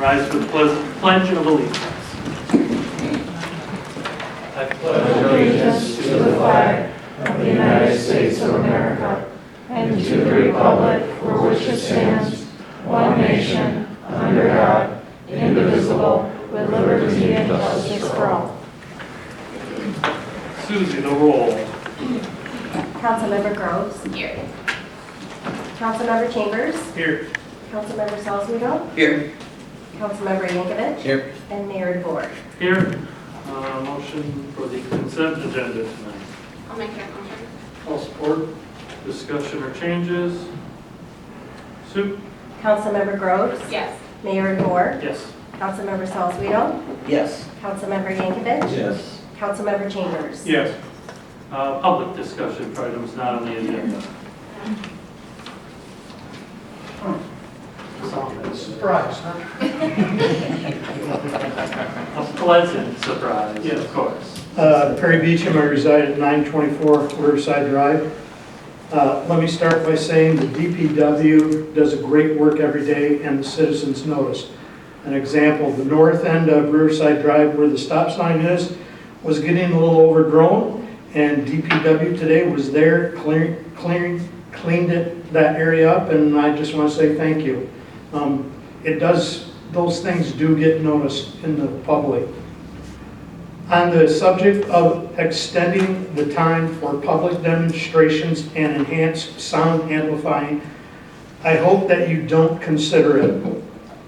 Rise for the Pledge of Allegiance. I pledge allegiance to the flag of the United States of America and to the republic for which it stands, one nation, under God, indivisible, with liberty and justice for all. Susie, the roll. Councilmember Groves. Here. Councilmember Chambers. Here. Councilmember Salzweedl. Here. Councilmember Yankovic. Here. And Mayor DeVore. Here. Motion for the consent agenda tonight. I'll make that motion. All support. Discussion or changes? Sue? Councilmember Groves. Yes. Mayor DeVore. Yes. Councilmember Salzweedl. Yes. Councilmember Yankovic. Yes. Councilmember Chambers. Yes. Public discussion for items not on the agenda. Surprise, huh? A pleasant surprise, Yes. of course. Perry Beecham, I reside at 924 Riverside Drive. Let me start by saying the DPW does a great work every day and the citizens notice. An example, the north end of Riverside Drive where the stop sign is was getting a little overgrown, and DPW today was there cleaned that area up, and I just want to say thank you. Those things do get noticed in the public. On the subject of extending the time for public demonstrations and enhanced sound amplifying, I hope that you don't consider it.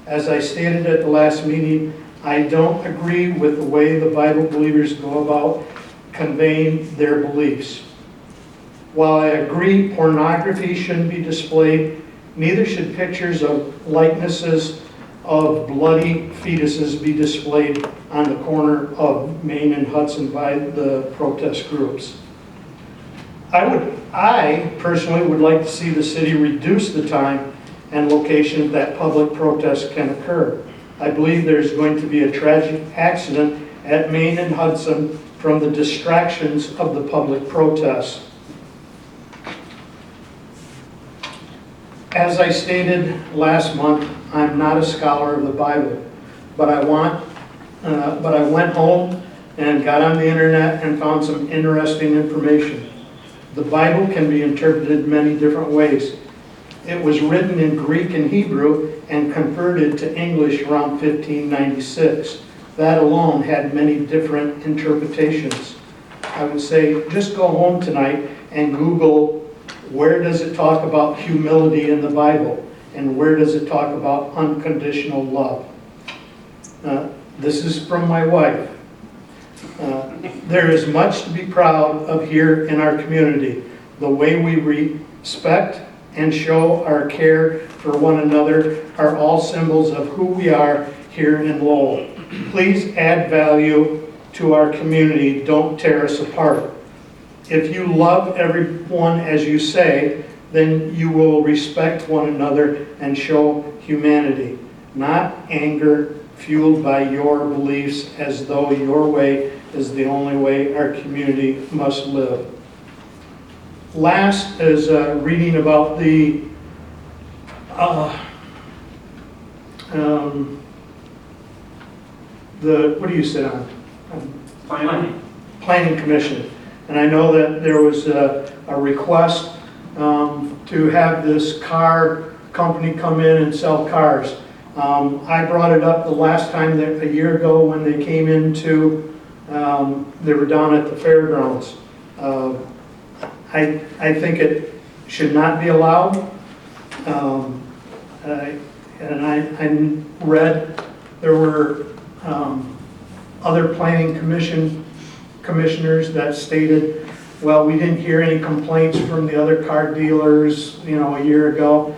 As I stated at the last meeting, I don't agree with the way the Bible believers go about conveying their beliefs. While I agree pornography shouldn't be displayed, neither should pictures of likenesses of bloody fetuses be displayed on the corner of Main and Hudson by the protest groups. I personally would like to see the city reduce the time and location that public protests can occur. I believe there's going to be a tragic accident at Main and Hudson from the distractions of the public protests. As I stated last month, I'm not a scholar of the Bible, but I went home and got on the internet and found some interesting information. The Bible can be interpreted many different ways. It was written in Greek and Hebrew and converted to English around 1596. That alone had many different interpretations. I would say just go home tonight and Google where does it talk about humility in the Bible and where does it talk about unconditional love. This is from my wife. There is much to be proud of here in our community. The way we respect and show our care for one another are all symbols of who we are here in Lowell. Please add value to our community. Don't tear us apart. If you love everyone as you say, then you will respect one another and show humanity, not anger fueled by your beliefs as though your way is the only way our community must live. Last is reading about the what do you sit on? Planning Commission. And I know that there was a request to have this car company come in and sell cars. I brought it up the last time, a year ago, when they came into, they were down at the fairgrounds. I think it should not be allowed. And I read there were other planning commissioners that stated, well, we didn't hear any complaints from the other car dealers, a year ago.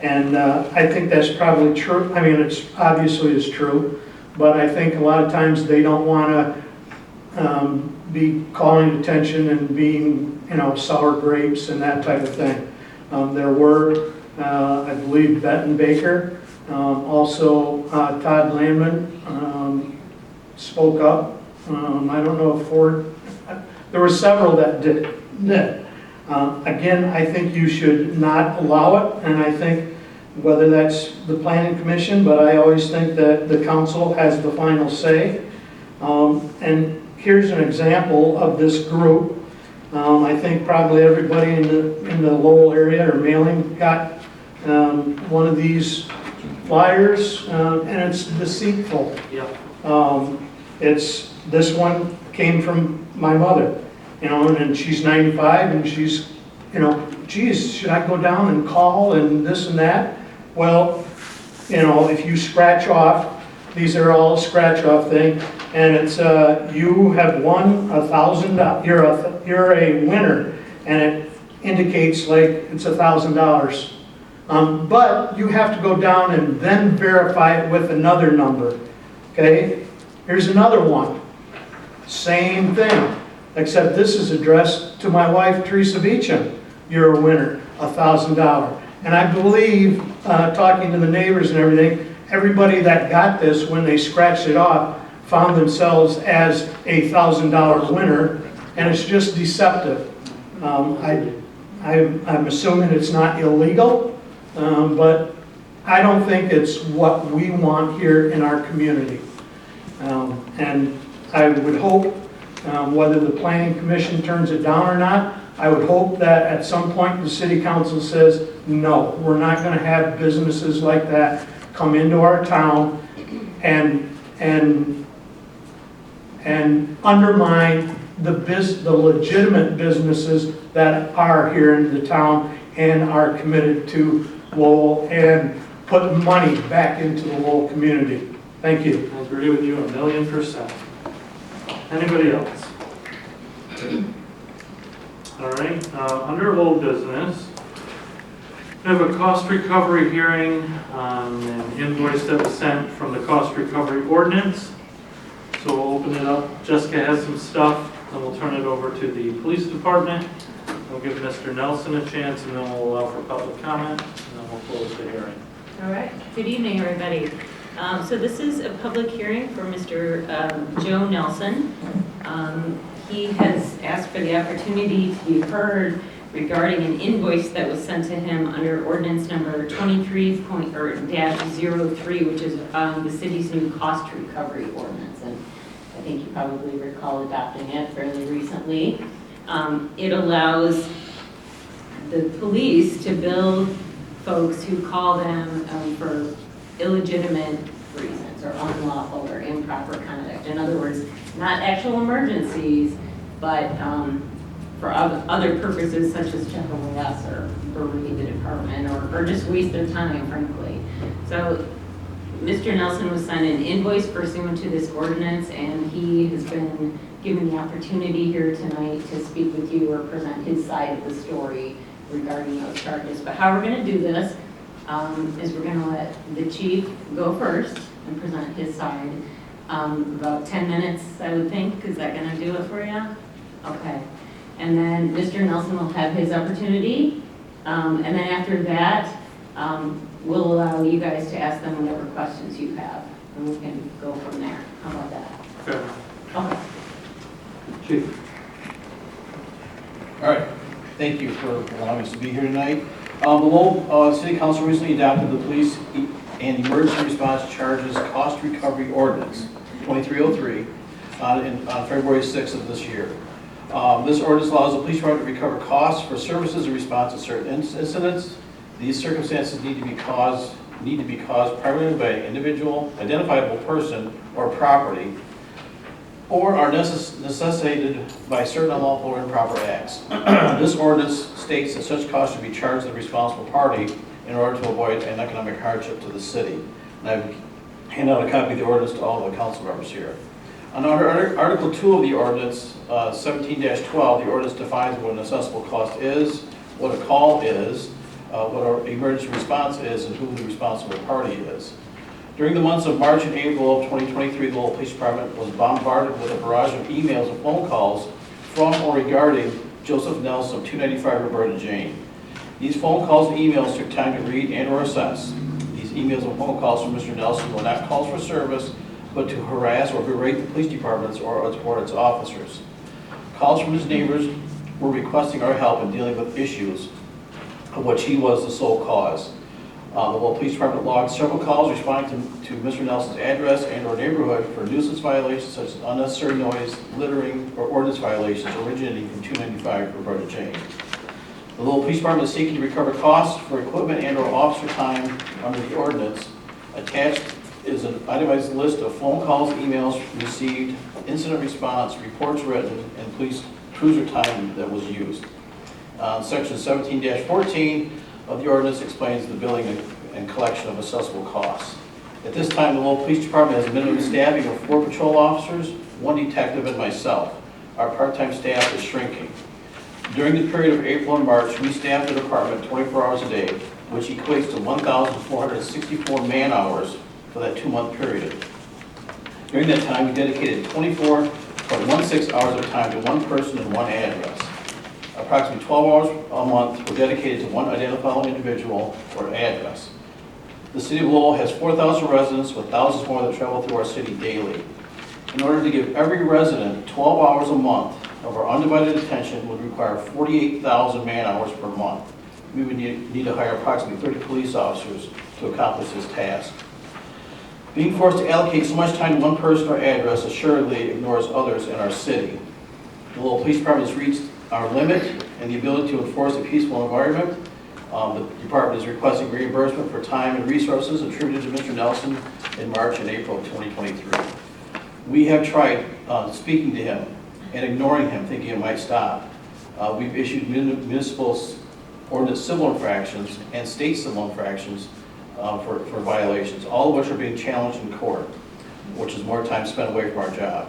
And I think that's probably true. I mean, it's obviously is true, but I think a lot of times they don't want to be calling attention and being, sour grapes and that type of thing. There were, I believe, Benton Baker, also Todd Landman spoke up. I don't know if Ford, there were several that did. Again, I think you should not allow it, and I think whether that's the planning commission, but I always think that the council has the final say. And here's an example of this group. I think probably everybody in the Lowell area or mailing got one of these flyers, and it's deceitful. Yeah. This one came from my mother, and she's 95, and she's, geez, should I go down and call and this and that? Well, if you scratch off, these are all scratch off thing, and it's, you have won $1,000, you're a winner, and it indicates like it's $1,000. But you have to go down and then verify it with another number, okay? Here's another one, same thing, except this is addressed to my wife, Teresa Beecham. You're a winner, $1,000. And I believe, talking to the neighbors and everything, everybody that got this, when they scratched it off, found themselves as a $1,000 winner, and it's just deceptive. I'm assuming it's not illegal, but I don't think it's what we want here in our community. And I would hope, whether the planning commission turns it down or not, I would hope that at some point the city council says, no, we're not going to have businesses like that come into our town and undermine the legitimate businesses that are here in the town and are committed to Lowell and put money back into the Lowell community. Thank you. I agree with you 1,000,000%. Anybody else? All right, under old business, we have a cost recovery hearing on an invoice that was sent from the cost recovery ordinance. So we'll open it up. Jessica has some stuff, then we'll turn it over to the police department. We'll give Mr. Nelson a chance, and then we'll allow for public comment, and then we'll close the hearing. All right, good evening, everybody. So this is a public hearing for Mr. Joe Nelson. He has asked for the opportunity to be heard regarding an invoice that was sent to him under ordinance number 23-03, which is the city's new cost recovery ordinance. And I think you probably recall adopting it fairly recently. It allows the police to bill folks who call them for illegitimate reasons or unlawful or improper conduct. In other words, not actual emergencies, but for other purposes such as check away us or berate the department or just waste their time, frankly. So Mr. Nelson was sent an invoice pursuant to this ordinance, and he has been given the opportunity here tonight to speak with you or present his side of the story regarding those charges. But how we're going to do this is we're going to let the chief go first and present his side. About 10 minutes, I would think. Is that going to do it for you? Okay. And then Mr. Nelson will have his opportunity. And then after that, we'll allow you guys to ask them whatever questions you have. And we can go from there. How about that? Okay. Okay. Chief. All right, thank you for allowing us to be here tonight. The Lowell City Council recently adopted the Police and Emergency Response Charges Cost Recovery Ordinance 2303 on February 6th of this year. This ordinance allows the police department to recover costs for services in response to certain incidents. These circumstances need to be caused primarily by an individual, identifiable person, or property, or are necessitated by certain unlawful or improper acts. This ordinance states that such costs should be charged to the responsible party in order to avoid an economic hardship to the city. And I've handed out a copy of the ordinance to all the council members here. Under Article 2 of the ordinance, 17-12, the ordinance defines what an assessable cost is, what a call is, what our emergency response is, and who the responsible party is. During the months of March and April of 2023, the Lowell Police Department was bombarded with a barrage of emails and phone calls from or regarding Joseph Nelson of 295 Roberta Jane. These phone calls and emails took time to read and or assess. These emails and phone calls from Mr. Nelson were not calls for service, but to harass or berate the police departments or its officers. Calls from his neighbors were requesting our help in dealing with issues of which he was the sole cause. The Lowell Police Department logged several calls responding to Mr. Nelson's address and/or neighborhood for nuisance violations such as unnecessary noise, littering, or ordinance violations originating from 295 Roberta Jane. The Lowell Police Department is seeking to recover costs for equipment and/or officer time under the ordinance. Attached is an itemized list of phone calls, emails received, incident response, reports written, and police cruiser time that was used. Section 17-14 of the ordinance explains the billing and collection of assessable costs. At this time, the Lowell Police Department has a minimum staffing of 4 patrol officers, 1 detective, and myself. Our part-time staff is shrinking. During the period of April and March, we staffed the department 24 hours a day, which equates to 1,464 man-hours for that 2-month period. During that time, we dedicated 24.16 hours of time to 1 person and 1 address. Approximately 12 hours a month were dedicated to 1 identifiable individual or address. The city of Lowell has 4,000 residents with thousands more that travel through our city daily. In order to give every resident 12 hours a month of our undivided attention would require 48,000 man-hours per month. We would need to hire approximately 30 police officers to accomplish this task. Being forced to allocate so much time to 1 person or address assuredly ignores others in our city. The Lowell Police Department has reached our limit in the ability to enforce a peaceful environment. The department is requesting reimbursement for time and resources attributed to Mr. Nelson in March and April of 2023. We have tried speaking to him and ignoring him, thinking it might stop. We've issued municipal ordinance civil infractions and state civil infractions for violations, all of which are being challenged in court, which is more time spent away from our job.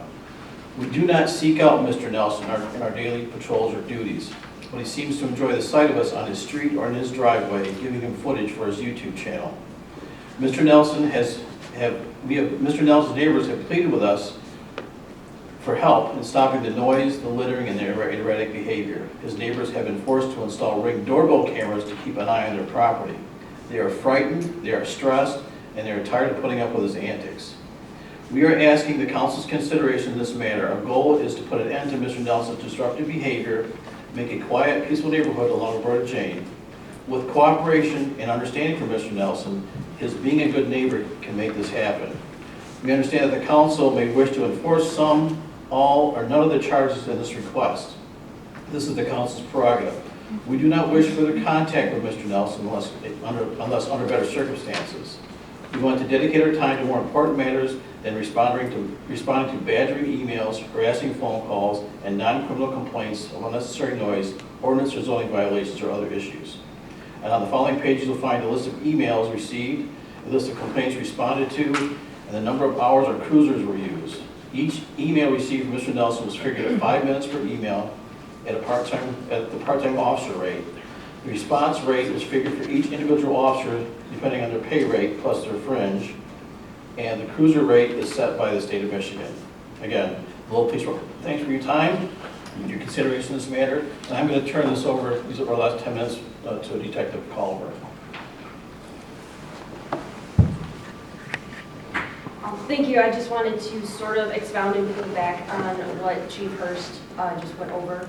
We do not seek out Mr. Nelson in our daily patrols or duties, but he seems to enjoy the sight of us on his street or in his driveway, giving him footage for his YouTube channel. Mr. Nelson's neighbors have pleaded with us for help in stopping the noise, the littering, and the erratic behavior. His neighbors have been forced to install Ring doorbell cameras to keep an eye on their property. They are frightened, they are stressed, and they are tired of putting up with his antics. We are asking the council's consideration in this matter. Our goal is to put an end to Mr. Nelson's disruptive behavior, make a quiet, peaceful neighborhood along Roberta Jane. With cooperation and understanding from Mr. Nelson, his being a good neighbor can make this happen. We understand that the council may wish to enforce some, all, or none of the charges in this request. This is the council's prerogative. We do not wish further contact with Mr. Nelson unless under better circumstances. We want to dedicate our time to more important matters than responding to badgering emails, harassing phone calls, and non-criminal complaints of unnecessary noise, ordinance or zoning violations, or other issues. And on the following pages, you'll find a list of emails received, a list of complaints responded to, and the number of hours our cruisers were used. Each email received from Mr. Nelson was figured at 5 minutes per email at the part-time officer rate. The response rate is figured for each individual officer depending on their pay rate plus their fringe, and the cruiser rate is set by the state of Michigan. Again, Lowell Police Department, thanks for your time and your consideration in this matter. And I'm going to turn this over, these are our last 10 minutes, to Detective Culver. Thank you. I just wanted to sort of expound and piggyback on what Chief Hurst just went over.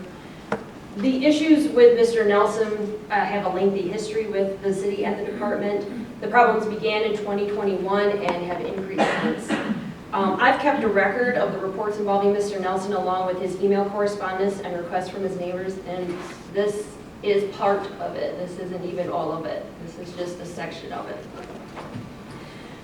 The issues with Mr. Nelson have a lengthy history with the city and the department. The problems began in 2021 and have increased since. I've kept a record of the reports involving Mr. Nelson along with his email correspondence and requests from his neighbors, and this is part of it. This isn't even all of it. This is just a section of it.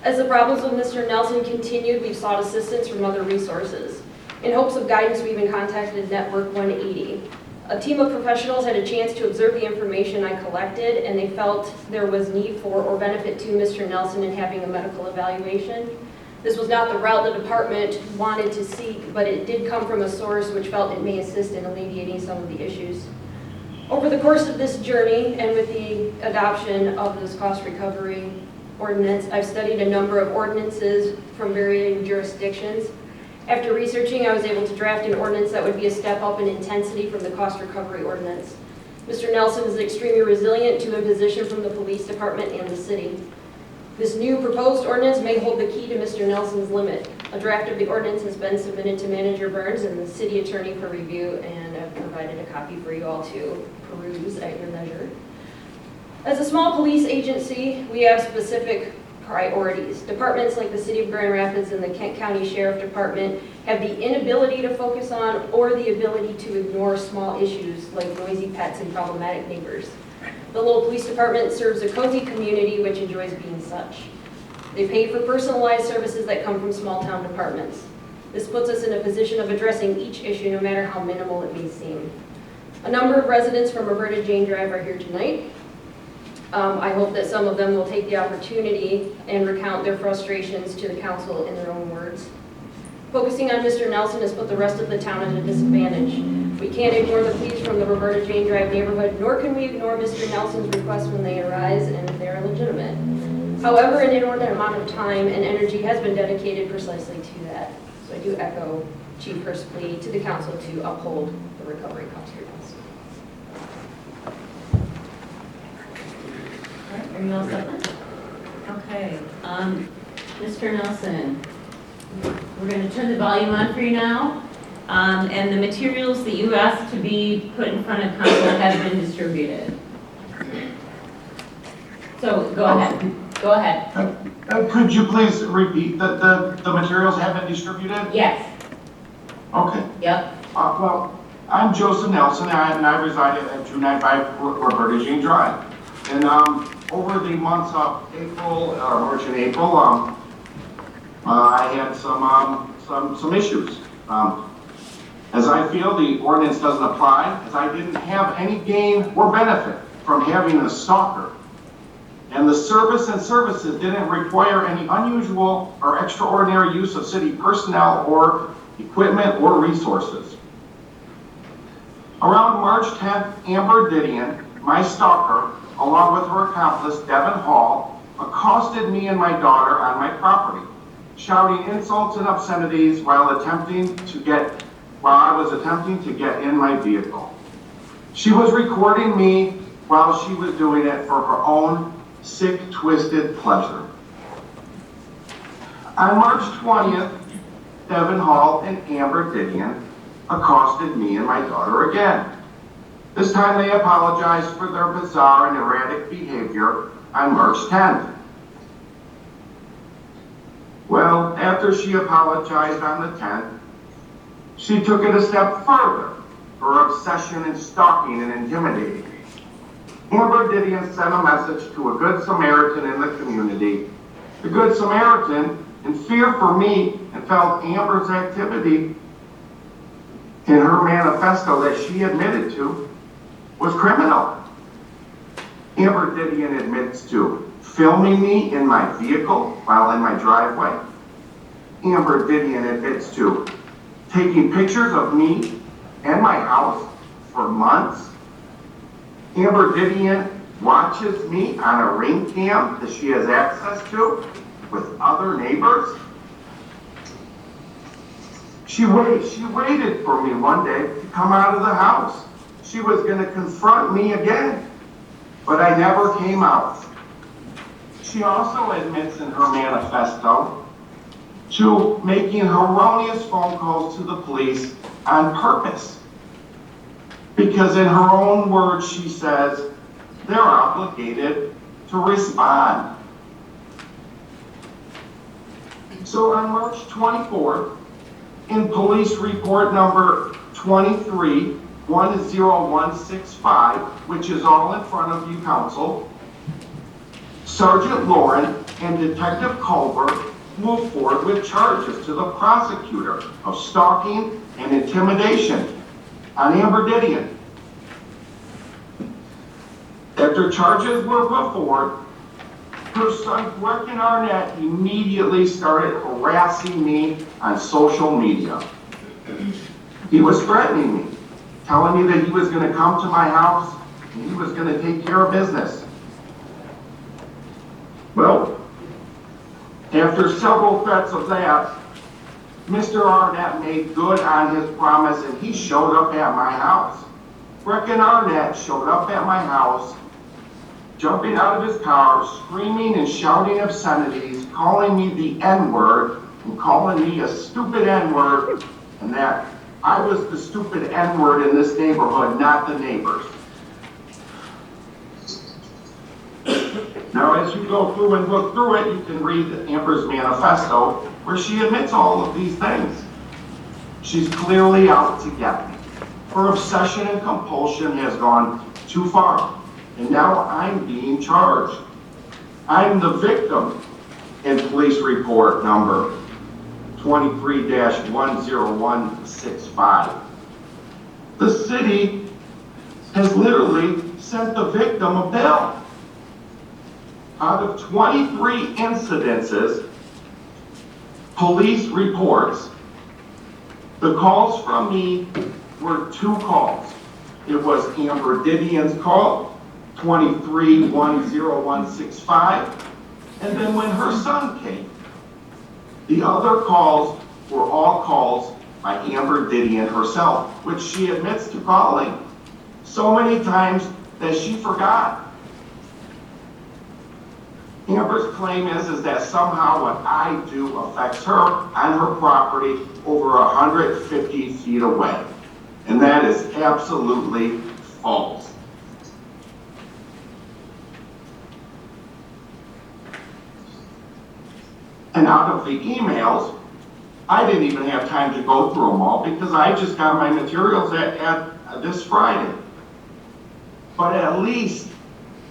As the problems with Mr. Nelson continued, we've sought assistance from other resources. In hopes of guidance, we even contacted Network 180. A team of professionals had a chance to observe the information I collected, and they felt there was need for or benefit to Mr. Nelson in having a medical evaluation. This was not the route the department wanted to seek, but it did come from a source which felt it may assist in alleviating some of the issues. Over the course of this journey, and with the adoption of this cost recovery ordinance, I've studied a number of ordinances from varying jurisdictions. After researching, I was able to draft an ordinance that would be a step up in intensity from the cost recovery ordinance. Mr. Nelson is extremely resilient to imposition from the police department and the city. This new proposed ordinance may hold the key to Mr. Nelson's limit. A draft of the ordinance has been submitted to Manager Burns and the city attorney for review, and I've provided a copy for you all to peruse at your leisure. As a small police agency, we have specific priorities. Departments like the City of Grand Rapids and the Kent County Sheriff Department have the inability to focus on or the ability to ignore small issues like noisy pets and problematic neighbors. The Lowell Police Department serves a cozy community which enjoys being such. They pay for personalized services that come from small town departments. This puts us in a position of addressing each issue no matter how minimal it may seem. A number of residents from Roberta Jane Drive are here tonight. I hope that some of them will take the opportunity and recount their frustrations to the council in their own words. Focusing on Mr. Nelson has put the rest of the town at a disadvantage. We can't ignore the pleas from the Roberta Jane Drive neighborhood, nor can we ignore Mr. Nelson's requests when they arise and if they are legitimate. However, an inordinate amount of time and energy has been dedicated precisely to that. So I do echo Chief Hurst's plea to the council to uphold the recovery cost reduction. All right, are you all set then? Okay, Mr. Nelson, we're going to turn the volume on for you now. And the materials that you asked to be put in front of council have been distributed. So go ahead. Go ahead. Could you please repeat the materials have been distributed? Yes. Okay. Yep. Well, I'm Joseph Nelson, and I reside at 295 Roberta Jane Drive. And over the months of April, March and April, I had some issues. As I feel the ordinance doesn't apply, as I didn't have any gain or benefit from having a stalker. And the services didn't require any unusual or extraordinary use of city personnel or equipment or resources. Around March 10th, Amber Didion, my stalker, along with her accomplice, Devin Hall, accosted me and my daughter on my property, shouting insults and obscenities while I was attempting to get in my vehicle. She was recording me while she was doing it for her own sick, twisted pleasure. On March 20th, Devin Hall and Amber Didion accosted me and my daughter again. This time they apologized for their bizarre and erratic behavior on March 10th. Well, after she apologized on the 10th, she took it a step further, her obsession in stalking and intimidating me. Amber Didion sent a message to a Good Samaritan in the community. The Good Samaritan, in fear for me, and felt Amber's activity in her manifesto that she admitted to was criminal. Amber Didion admits to filming me in my vehicle while in my driveway. Amber Didion admits to taking pictures of me and my house for months. Amber Didion watches me on a ring cam that she has access to with other neighbors. She waited for me one day to come out of the house. She was going to confront me again, but I never came out. She also admits in her manifesto to making erroneous phone calls to the police on purpose. Because in her own words, she says, they're obligated to respond. So on March 24th, in police report number 23-10165, which is all in front of you, council, Sergeant Lauren and Detective Culver moved forward with charges to the prosecutor of stalking and intimidation on Amber Didion. After charges were put forward, her son, Brecken Arnett, immediately started harassing me on social media. He was threatening me, telling me that he was going to come to my house and he was going to take care of business. Well, after several threats of that, Mr. Arnett made good on his promise and he showed up at my house. Brecken Arnett showed up at my house, jumping out of his car, screaming and shouting obscenities, calling me the N-word and calling me a stupid N-word, and that I was the stupid N-word in this neighborhood, not the neighbors. Now, as you go through and look through it, you can read Amber's manifesto, where she admits all of these things. She's clearly out to get me. Her obsession and compulsion has gone too far, and now I'm being charged. I'm the victim in police report number 23-10165. The city has literally sent the victim a bill. Out of 23 incidences, police reports, the calls from me were 2 calls. It was Amber Didion's call, 23-10165, and then when her son came, the other calls were all calls by Amber Didion herself, which she admits to calling so many times that she forgot. Amber's claim is that somehow what I do affects her on her property over 150 feet away. And that is absolutely false. And out of the emails, I didn't even have time to go through them all because I just got my materials at this Friday. But at least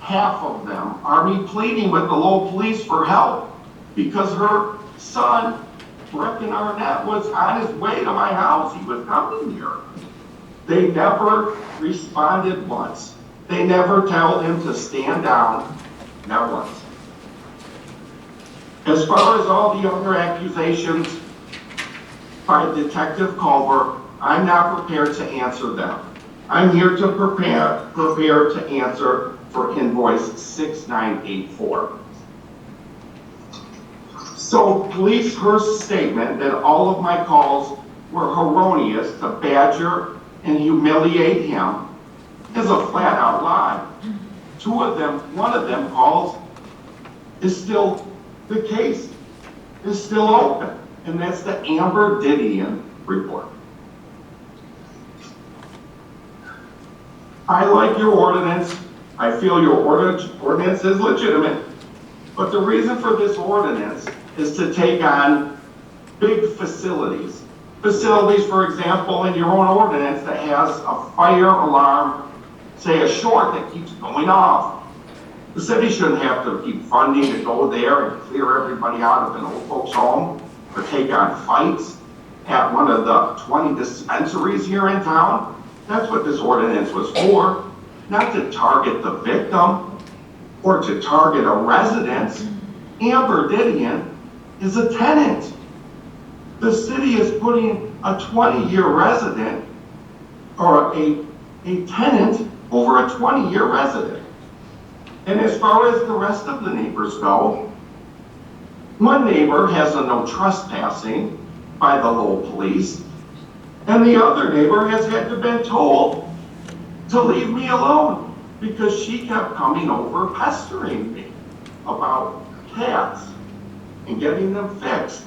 half of them are me pleading with the Lowell police for help because her son, Brecken Arnett, was on his way to my house. He was coming here. They never responded once. They never told him to stand down, not once. As far as all the other accusations by Detective Culver, I'm not prepared to answer them. I'm here to prepare to answer for invoice 6984. So police Hearst's statement that all of my calls were erroneous to badger and humiliate him is a flat out lie. One of them calls is still, the case is still open, and that's the Amber Didion report. I like your ordinance. I feel your ordinance is legitimate, but the reason for this ordinance is to take on big facilities. Facilities, for example, in your own ordinance that has a fire alarm, say a short that keeps going off. The city shouldn't have to keep funding to go there and clear everybody out of an old folks home or take on fights at one of the 20 dispensaries here in town. That's what this ordinance was for, not to target the victim or to target a residence. Amber Didion is a tenant. The city is putting a 20-year resident or a tenant over a 20-year resident. And as far as the rest of the neighbors go, one neighbor has a no trespassing by the Lowell police, and the other neighbor has had to been told to leave me alone because she kept coming over pestering me about cats and getting them fixed.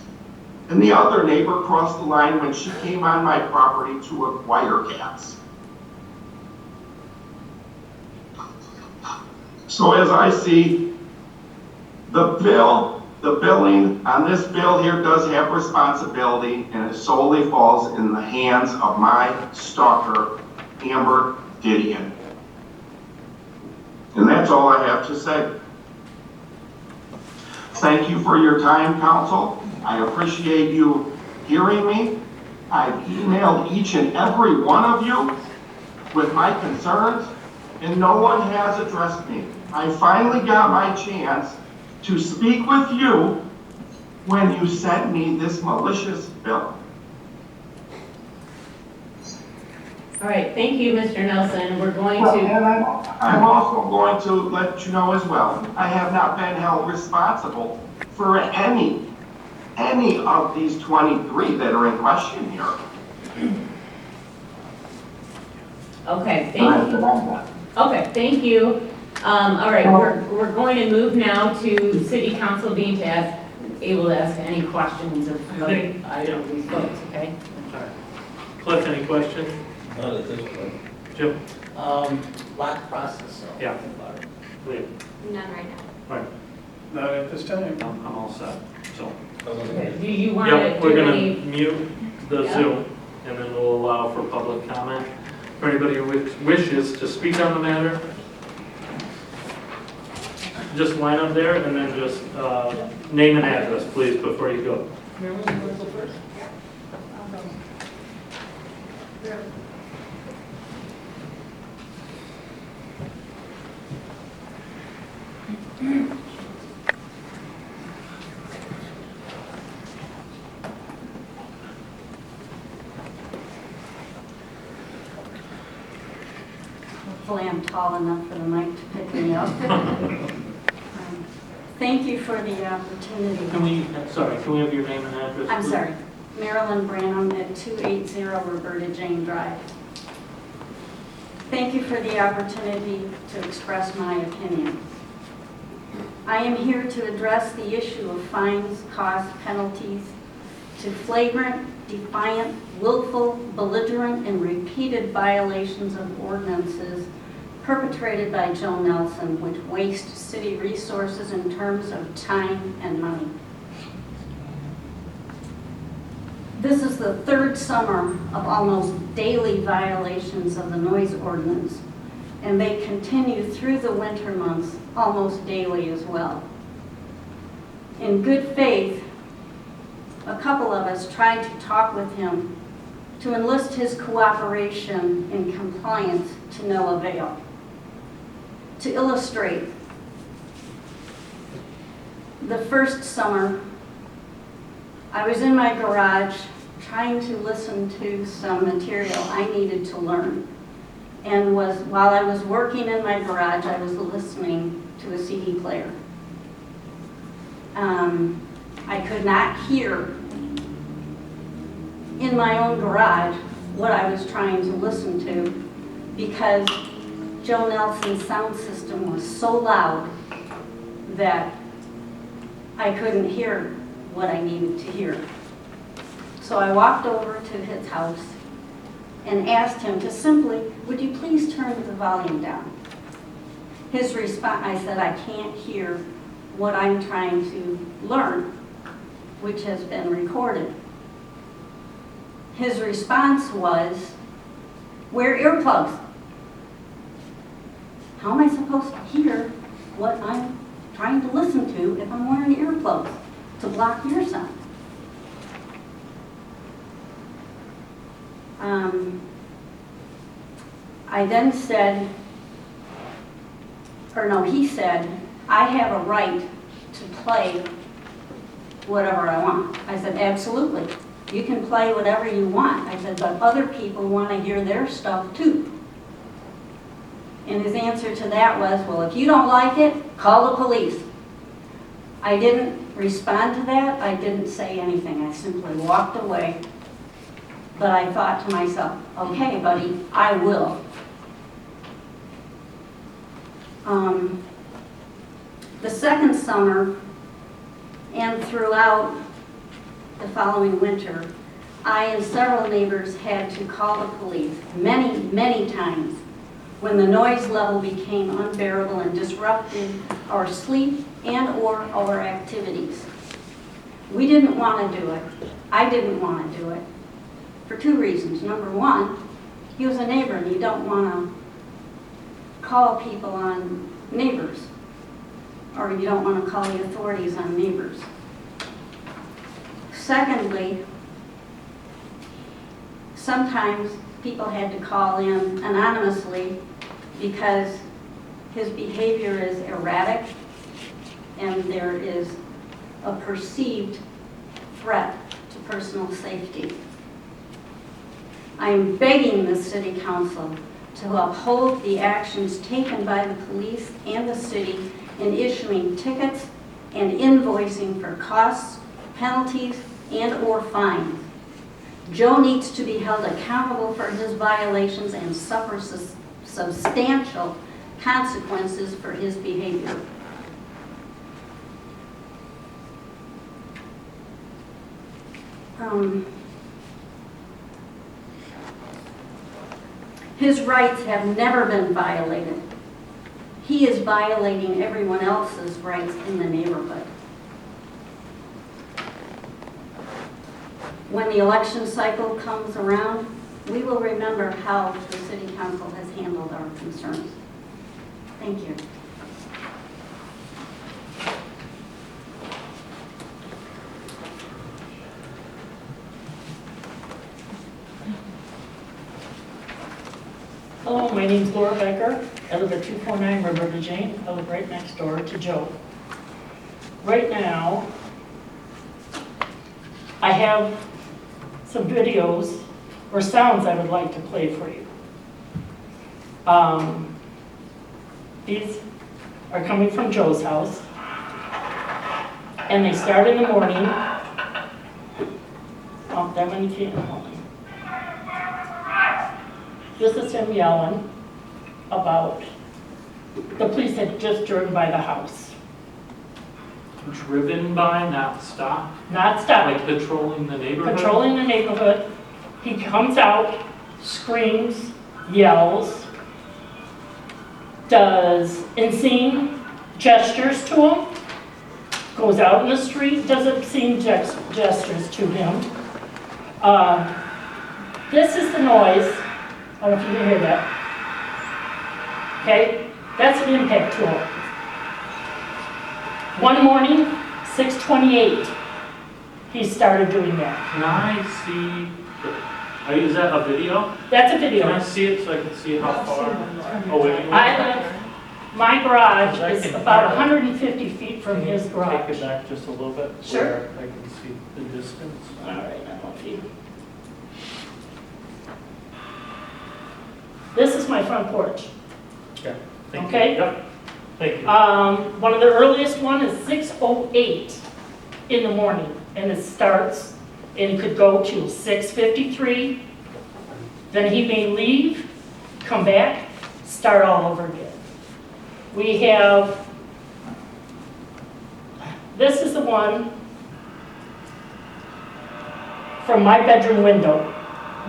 And the other neighbor crossed the line when she came on my property to acquire cats. So as I see the billing on this bill here does have responsibility, and it solely falls in the hands of my stalker, Amber Didion. And that's all I have to say. Thank you for your time, council. I appreciate you hearing me. I've emailed each and every one of you with my concerns, and no one has addressed me. I finally got my chance to speak with you when you sent me this malicious bill. All right, thank you, Mr. Nelson. We're going Well, to, and I'm also going to let you know as well, I have not been held responsible for any of these 23 that are in question here. okay, thank you. Okay, thank you. All right, we're going to move now to city council being able to ask any questions of either of these folks, okay? All right. Cliff, any questions? Not at this point. Jim? Lot process. So Yeah. Leah? None right now. Right, Not at this time. I'm all set, so. Do you want Yep, to we're do gonna any? mute the Yeah. Zoom, and then we'll allow for public comment. For anybody who wishes to speak on the matter, just line up there and then just name and address, please, before you go. Hopefully I'm tall enough for the mic to pick me up. Thank you for the opportunity. Can we have your name and address? I'm please? sorry, Marilyn Branham at 280 Roberta Jane Drive. Thank you for the opportunity to express my opinion. I am here to address the issue of fines, costs, penalties to flagrant, defiant, willful, belligerent, and repeated violations of ordinances perpetrated by Joe Nelson, which waste city resources in terms of time and money. This is the third summer of almost daily violations of the noise ordinance, and they continue through the winter months almost daily as well. In good faith, a couple of us tried to talk with him to enlist his cooperation in compliance to no avail. To illustrate, the first summer, I was in my garage trying to listen to some material I needed to learn. And while I was working in my garage, I was listening to a CD player. I could not hear in my own garage what I was trying to listen to because Joe Nelson's sound system was so loud that I couldn't hear what I needed to hear. So I walked over to his house and asked him to simply, would you please turn the volume down? His response, I said, I can't hear what I'm trying to learn, which has been recorded. His response was, wear earplugs. How am I supposed to hear what I'm trying to listen to if I'm wearing earplugs to block your sound? I then said, he said, I have a right to play whatever I want. I said, absolutely. You can play whatever you want. I said, but other people want to hear their stuff too. And his answer to that was, well, if you don't like it, call the police. I didn't respond to that. I didn't say anything. I simply walked away. But I thought to myself, okay, buddy, I will. The second summer and throughout the following winter, I and several neighbors had to call the police many, many times when the noise level became unbearable and disrupted our sleep and or our activities. We didn't want to do it. I didn't want to do it for two reasons. Number one, he was a neighbor and you don't want to call people on neighbors, or you don't want to call the authorities on neighbors. Secondly, sometimes people had to call in anonymously because his behavior is erratic and there is a perceived threat to personal safety. I am begging the City Council to uphold the actions taken by the police and the city in issuing tickets and invoicing for costs, penalties, and or fines. Joe needs to be held accountable for his violations and suffer substantial consequences for his behavior. His rights have never been violated. he is violating everyone else's rights in the neighborhood. When the election cycle comes around, we will remember how the city council has handled our concerns. Thank you. Hello, my name's Laura Becker. I live at 249 Roberta Jane. I live right next door to Joe. Right now, I have some videos or sounds I would like to play for you. These are coming from Joe's house, and they start in the morning. Oh, that one you can't hold. This is him yelling about the police had just driven by the house. Driven by, not stopped, Not stopping, like patrolling the neighborhood? patrolling the neighborhood. He comes out, screams, yells, does insane gestures to him, goes out in the street, does obscene gestures to him. This is the noise. I don't know if you can hear that. Okay, that's an impact tool. One morning, 6:28, he started doing that. Can I see, is that a video? That's a Can I video. see it so I can see how far away? My garage is about 150 feet from his Take garage. it back just a little bit. Sure. Where I can see the distance. All right, I don't know if you. This is my front porch. Okay. Thank you. Okay. Yep. Thank you. One of the earliest one is 6:08 in the morning, and it starts, and it could go to 6:53. Then he may leave, come back, start all over again. We have, this is the one from my bedroom window,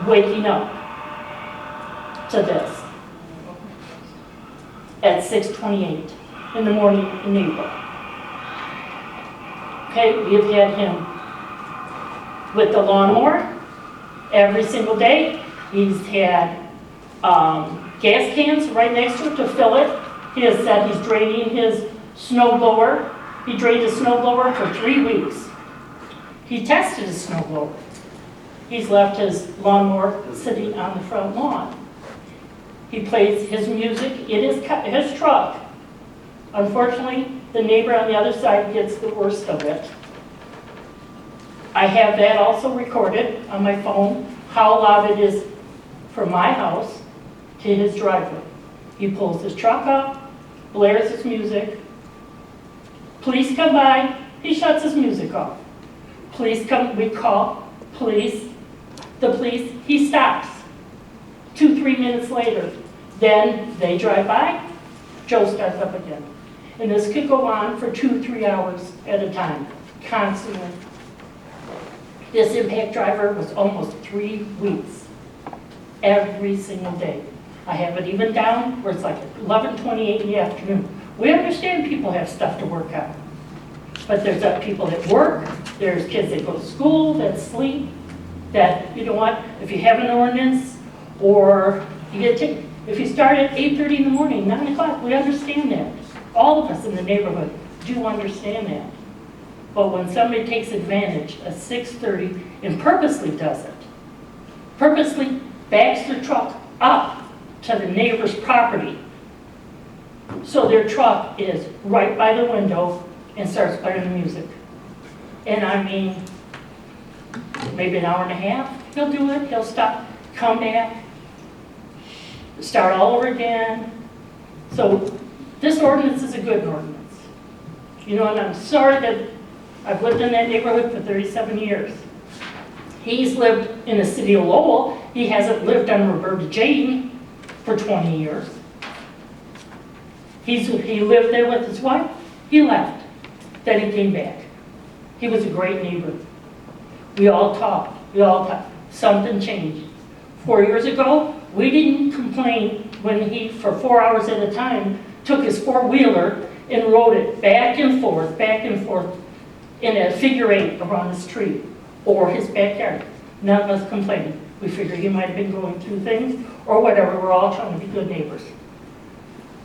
waking up to this at 6:28 in the morning in April. Okay, we have had him with the lawnmower every single day. He's had gas cans right next to it to fill it. He has said he's draining his snow blower. He drained his snow blower for 3 weeks. He tested his snow blower. He's left his lawnmower sitting on the front lawn. He plays his music in his truck. Unfortunately, the neighbor on the other side gets the worst of it. I have that also recorded on my phone, how loud it is from my house to his driveway. He pulls his truck up, blares his music. Police come by, he shuts his music off. Police come, we call police, the police, he stops. 2-3 minutes later, then they drive by, Joe starts up again. And this could go on for 2-3 hours at a time, constantly. This impact driver was almost 3 weeks, every single day. I have it even down where it's like 11:28 in the afternoon. We understand people have stuff to work out. But there's people that work, there's kids that go to school, that sleep, that, you know what, if you have an ordinance or you get ticked, if you start at 8:30 in the morning, 9 o'clock, we understand that. All of us in the neighborhood do understand that. But when somebody takes advantage at 6:30 and purposely does it, purposely backs their truck up to the neighbor's property, so their truck is right by the window and starts playing the music. And I mean, maybe an hour and a half, he'll do it, he'll stop, come back, start all over again. So this ordinance is a good ordinance. You know, and I'm sorry that I've lived in that neighborhood for 37 years. He's lived in the city of Lowell. He hasn't lived on Roberta Jane for 20 years. He lived there with his wife. He left. Then he came back. He was a great neighbor. We all talked. Something changed. 4 years ago, we didn't complain when he, for 4 hours at a time, took his four-wheeler and rode it back and forth in a figure eight around the street or his backyard. None of us complaining. We figured he might have been going through things or whatever. We're all trying to be good neighbors.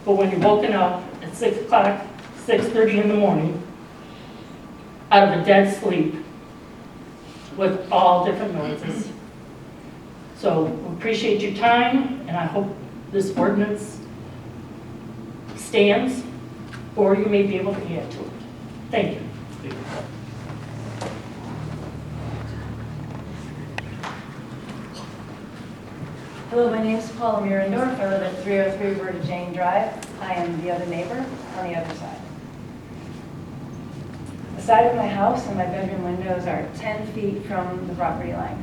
But when you're woken up at 6 o'clock, 6:30 in the morning, out of a dead sleep with all different noises. So we appreciate your time, and I hope this ordinance stands, or you may be able to add to it. Thank you. Hello, my name is Paula Mirendorf. I live at 303 Berta Jane Drive. I am the other neighbor on the other side. The side of my house and my bedroom windows are 10 feet from the property line.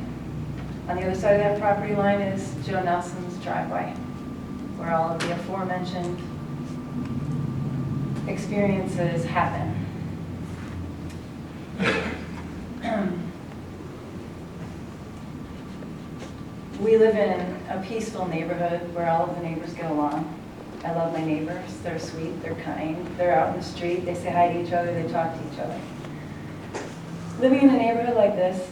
On the other side of that property line is Joe Nelson's driveway, where all of the aforementioned experiences happen. We live in a peaceful neighborhood where all of the neighbors get along. I love my neighbors. They're sweet, they're kind, they're out in the street, they say hi to each other, they talk to each other. Living in a neighborhood like this,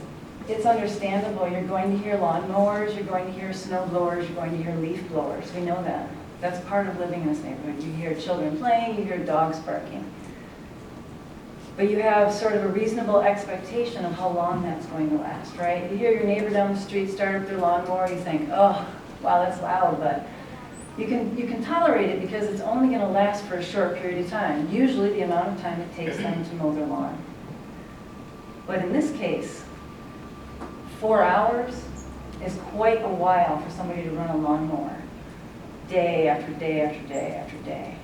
it's understandable. You're going to hear lawnmowers, you're going to hear snow blowers, you're going to hear leaf blowers. We know that. That's part of living in this neighborhood. You hear children playing, you hear dogs barking. But you have sort of a reasonable expectation of how long that's going to last, right? You hear your neighbor down the street start up their lawnmower, you think, oh, wow, that's loud, but you can tolerate it because it's only going to last for a short period of time, usually the amount of time it takes them to mow their lawn. But in this case, 4 hours is quite a while for somebody to run a lawnmower, day after day after day after day.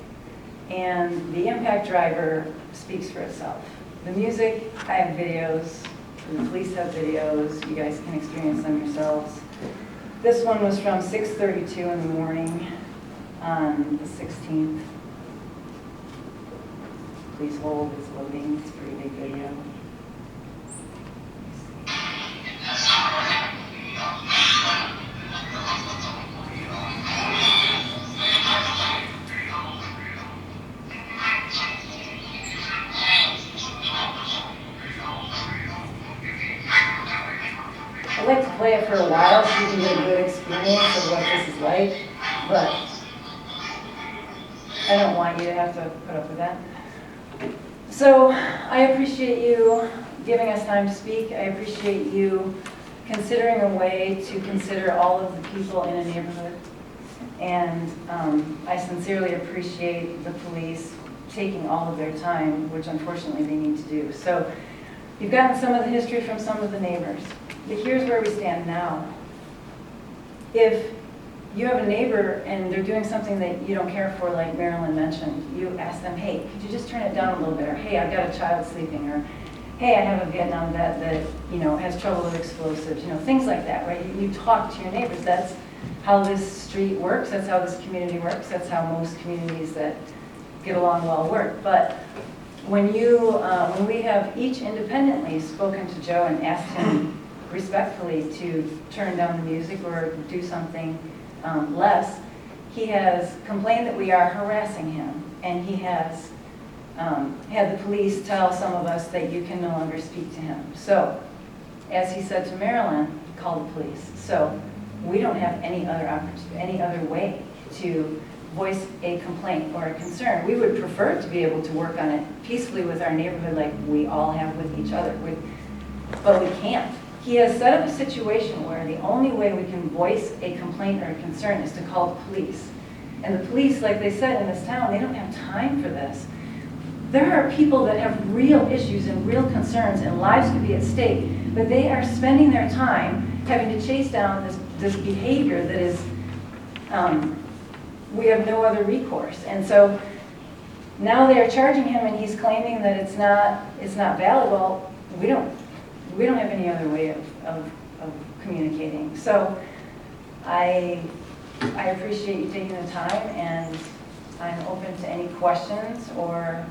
And the impact driver speaks for itself. The music, I have videos, the police have videos, you guys can experience them yourselves. This one was from 6:32 in the morning on the 16th. Please hold, it's loading, it's a pretty big video. I'd like to play it for a while so you can get a good experience of what this is like, but I don't want you to have to put up with that. So I appreciate you giving us time to speak. I appreciate you considering a way to consider all of the people in a neighborhood. And I sincerely appreciate the police taking all of their time, which unfortunately they need to do. So you've gotten some of the history from some of the neighbors. But here's where we stand now. If you have a neighbor and they're doing something that you don't care for, like Marilyn mentioned, you ask them, hey, could you just turn it down a little bit? Or, hey, I've got a child sleeping. Or, hey, I have a Vietnam vet that, has trouble with explosives. Things like that, right? You talk to your neighbors. That's how this street works. That's how this community works. That's how most communities that get along well work. But when we have each independently spoken to Joe and asked him respectfully to turn down the music or do something less, he has complained that we are harassing him, and he has had the police tell some of us that you can no longer speak to him. So, as he said to Marilyn, call the police. So, we don't have any other way to voice a complaint or a concern. We would prefer to be able to work on it peacefully with our neighborhood like we all have with each other, but we can't. He has set up a situation where the only way we can voice a complaint or a concern is to call the police. And the police, like they said in this town, they don't have time for this. There are people that have real issues and real concerns and lives could be at stake, but they are spending their time having to chase down this behavior that is, we have no other recourse. And so now they are charging him and he's claiming that it's not valid. Well, we don't have any other way of communicating. So I appreciate you taking the time, and I'm open to any questions or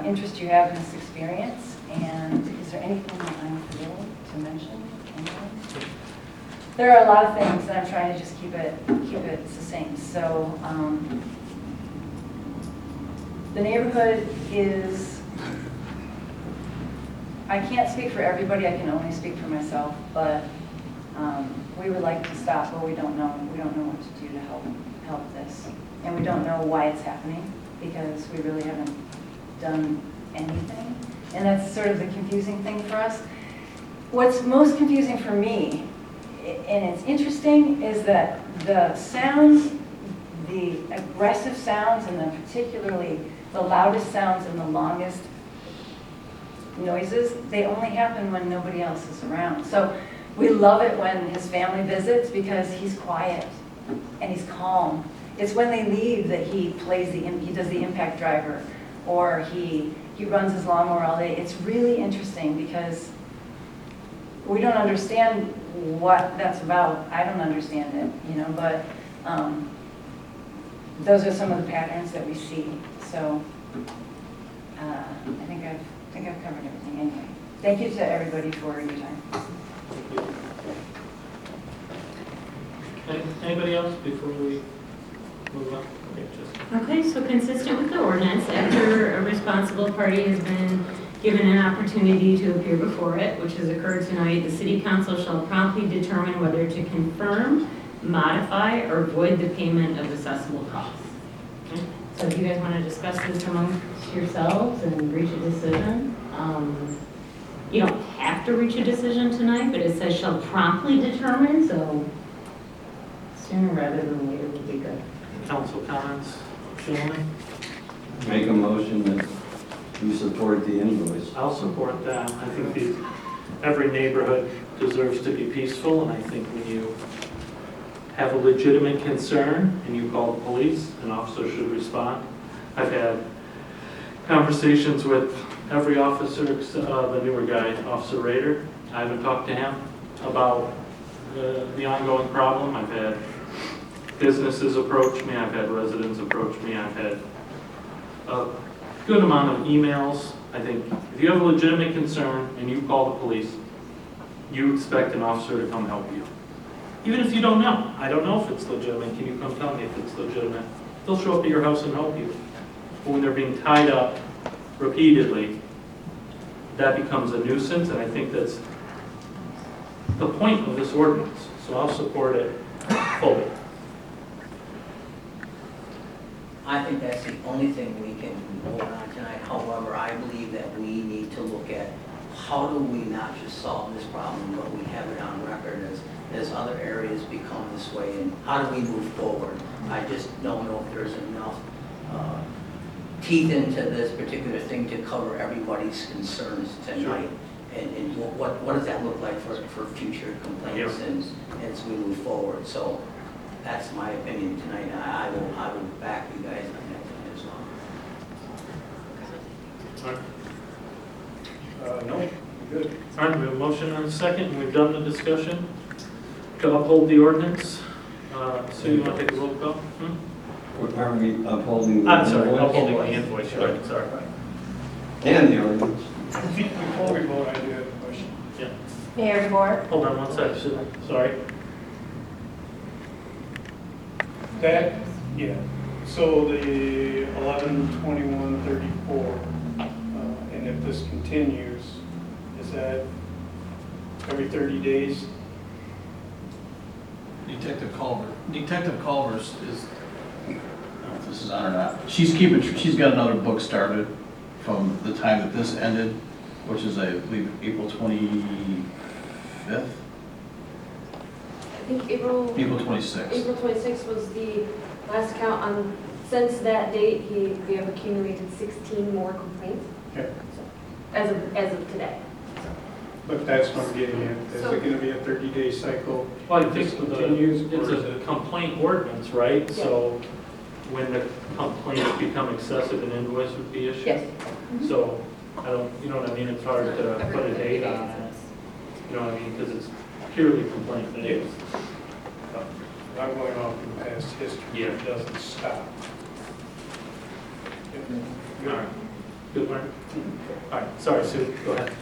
interest you have in this experience. And is there anything that I'm forgetting to mention? Anyone? There are a lot of things, and I'm trying to just keep it succinct. So The neighborhood is, I can't speak for everybody, I can only speak for myself, but we would like to stop, but we don't know what to do to help this. And we don't know why it's happening, because we really haven't done anything. And that's sort of the confusing thing for us. What's most confusing for me, and it's interesting, is that the sounds, the aggressive sounds, and then particularly the loudest sounds and the longest noises, they only happen when nobody else is around. So we love it when his family visits because he's quiet and he's calm. It's when they leave that he does the impact driver, or he runs his lawnmower all day. It's really interesting because we don't understand what that's about. I don't understand it, but those are some of the patterns that we see. So I think I've covered everything anyway. Thank you to everybody for your time. Okay, anybody else before we move on? Okay, just. Okay, so consistent with the ordinance, after a responsible party has been given an opportunity to appear before it, which has occurred tonight, the city council shall promptly determine whether to confirm, modify, or void the payment of assessable costs. Okay? So if you guys want to discuss this amongst yourselves and reach a decision, you don't have to reach a decision tonight, but it says shall promptly determine, so sooner rather than later would be good. Council comments, gentlemen? Make a motion that you support the invoice. I'll support that. I think every neighborhood deserves to be peaceful, and I think when you have a legitimate concern and you call the police, an officer should respond. I've had conversations with every officer, the newer guy, Officer Rader. I haven't talked to him about the ongoing problem. I've had businesses approach me, I've had residents approach me, I've had a good amount of emails. I think if you have a legitimate concern and you call the police, you expect an officer to come help you. Even if you don't know. I don't know if it's legitimate. Can you come tell me if it's legitimate? They'll show up at your house and help you. But when they're being tied up repeatedly, that becomes a nuisance, and I think that's the point of this ordinance. So I'll support it fully. I think that's the only thing we can vote on tonight. However, I believe that we need to look at how do we not just solve this problem, but we have it on record as other areas become this way, and how do we move forward? I just don't know if there's enough teeth into this particular thing to cover everybody's concerns tonight. Sure. And what does that look like for future complaints and as we move forward? So that's my opinion tonight. I will back you guys on that as well. No, good. All right, we have a motion and a second, and we've done the discussion to uphold the ordinance. Sue, you want to take a roll call? Are we upholding the I'm sorry, invoice? upholding the invoice, you're right, sorry. And the ordinance. Before we vote, I do have a question. Yeah. Mayor DeVore. Hold on one second, Sue. Sorry. That, yeah, so the 11/21/34, and if this continues, is that every 30 days? Detective Culver's is, I don't know if this is on or not. She's got another book started from the time that this ended, which is, I believe, April 25th? I think April 26th. April 26th was the last count on, since that date, we have accumulated 16 more complaints. Okay. So, as of today. But that's what I'm getting at. Is it going to be a 30-day cycle? Well, I think This continues, it's or is a it? complaint ordinance, right? Yeah. So when the complaints become excessive, an invoice would be issued? Yes. So, you know what I mean? It's hard to put a date on it. You know what I mean? Because it's purely complaint based. I'm going off in past history. Yeah. It doesn't stop. All right. Good one. All right, sorry, Sue, go ahead.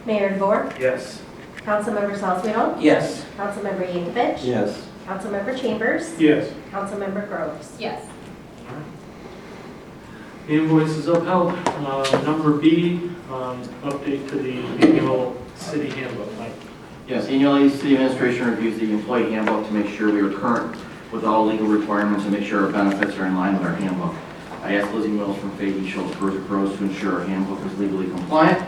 Mayor DeVore. Yes. Councilmember Salzweedl. Yes. Councilmember Yankovic. Yes. Councilmember Chambers. Yes. Councilmember Groves. Yes. The invoice is upheld. Number B, update to the annual city handbook. Mike. Yes, annually, city administration reviews the employee handbook to make sure we are current with all legal requirements and make sure our benefits are in line with our handbook. I asked Lizzie Mills from Fahey Schultz Gross to ensure our handbook is legally compliant.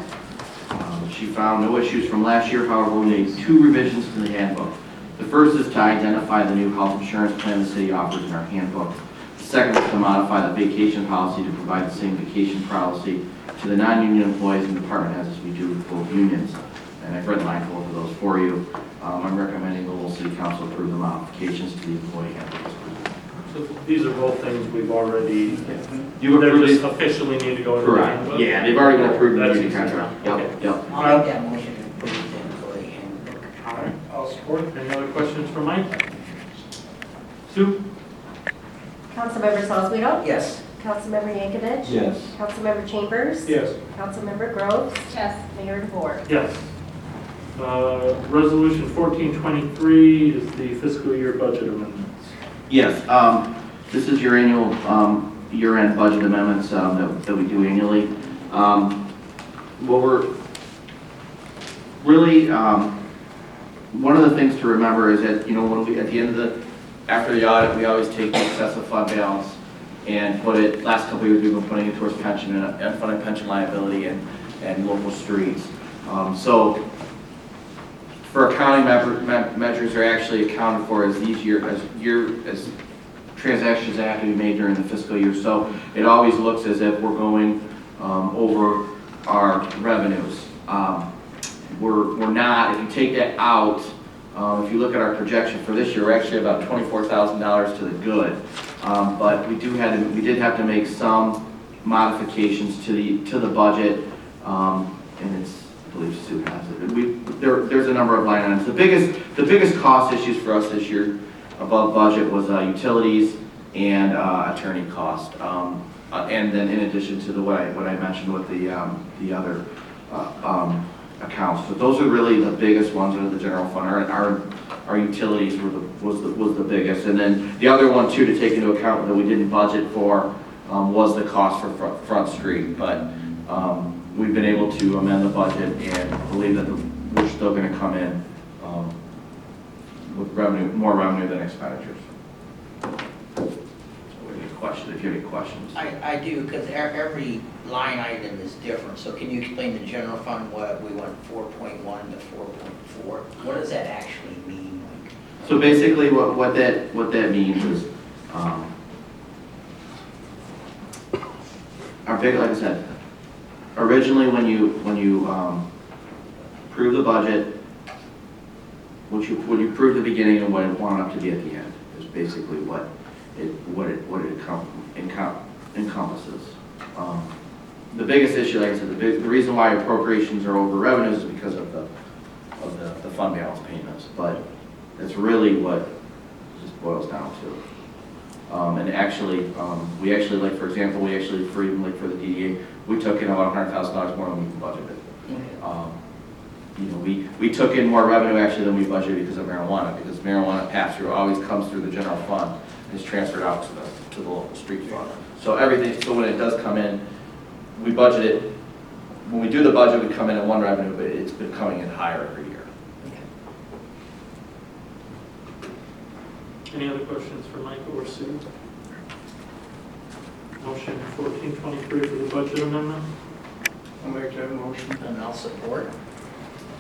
She found no issues from last year, however, we made 2 revisions to the handbook. The first is to identify the new health insurance plan the city offers in our handbook. The second is to modify the vacation policy to provide the same vacation policy to the non-union employees and department heads as we do with both unions. And I've redlined both of those for you. I'm recommending the Lowell City Council approve the modifications to the employee handbook. So these are both things we've already, You they approved just it? officially need to go into the Correct. handbook? Yeah, they've already been approved in the That's union easy contract. enough. Yep, yep. I'll make that motion to approve the employee handbook. All right, I'll support. Any other questions for Mike? Sue? Councilmember Salzweedl? Yes. Councilmember Yankovic? Yes. Councilmember Chambers? Yes. Councilmember Groves? Yes. Mayor DeVore? Yes. Resolution 1423 is the fiscal year budget amendments. Yes, this is your annual year-end budget amendments that we do annually. What we're really, one of the things to remember is that, when we, at the end of after the audit, we always take the excessive fund balance and put it, last couple of years we've been putting it towards pension and unfunded pension liability and local streets. So for accounting measures are actually accounted for as as transactions that have to be made during the fiscal year. So it always looks as if we're going over our revenues. We're not. If you take that out, if you look at our projection for this year, we're actually about $24,000 to the good. But we did have to make some modifications to the budget, and it's, I believe Sue has it. There's a number of line items. The biggest cost issues for us this year above budget was utilities and attorney cost, and then in addition to what I mentioned with the other accounts. But those are really the biggest ones under the general fund. Our utilities was the biggest, and then the other one too to take into account that we didn't budget for was the cost for Front Street. But we've been able to amend the budget and believe that we're still going to come in with more revenue than expenditures. If you have any questions. I do, because every line item is different. So can you explain the general fund, what we went 4.1 to 4.4? What does that actually mean? So basically what that means is our big, like I said, originally when you approve the budget, what you approve at the beginning and what it wound up to be at the end is basically what it encompasses. The biggest issue, like I said, the reason why appropriations are over revenues is because of the fund balance payments, but that's really what it just boils down to. And actually, we actually, like for example, for the DDA, we took in about $100,000 more than we budgeted. We took in more revenue actually than we budgeted because of marijuana, because marijuana pass-through always comes through the general fund and is transferred out to the local street fund. So when it does come in, we budget it. When we do the budget, we come in at one revenue, but it's been coming in higher every year. Any other questions for Mike or Sue? Motion 1423 for the budget amendment. I'll make that motion. And I'll support.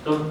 Done.